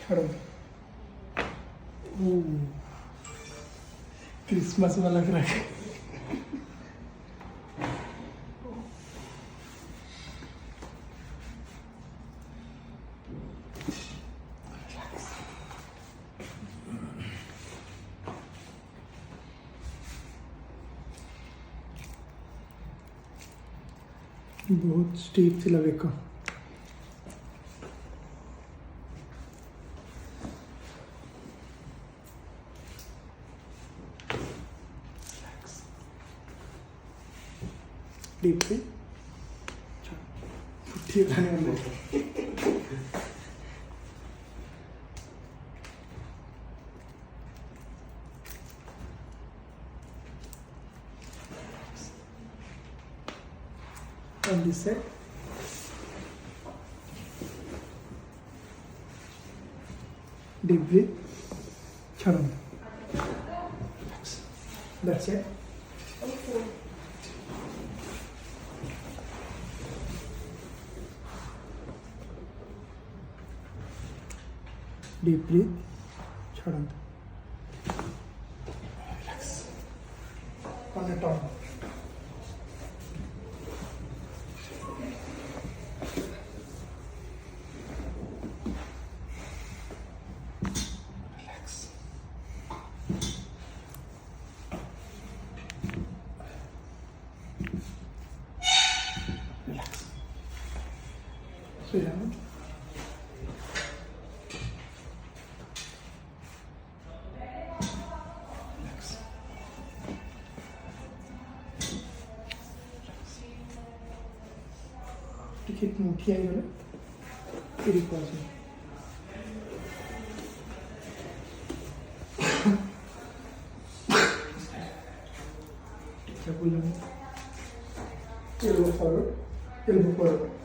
छड़ो Christmas वाला लग रहा है। बहुत स्टीप ଥିଲା ବେକ। डीपली फुटी रहने वाले on this side. Deep breathe. Chalo. That's it. Okay. Deep breathe. Chalo. Relax. On the top. Sit down. Relax. Ticket मुठिया ही वाला फिर पहुँचे। क्या बोलूँ? Elbow forward, elbow forward.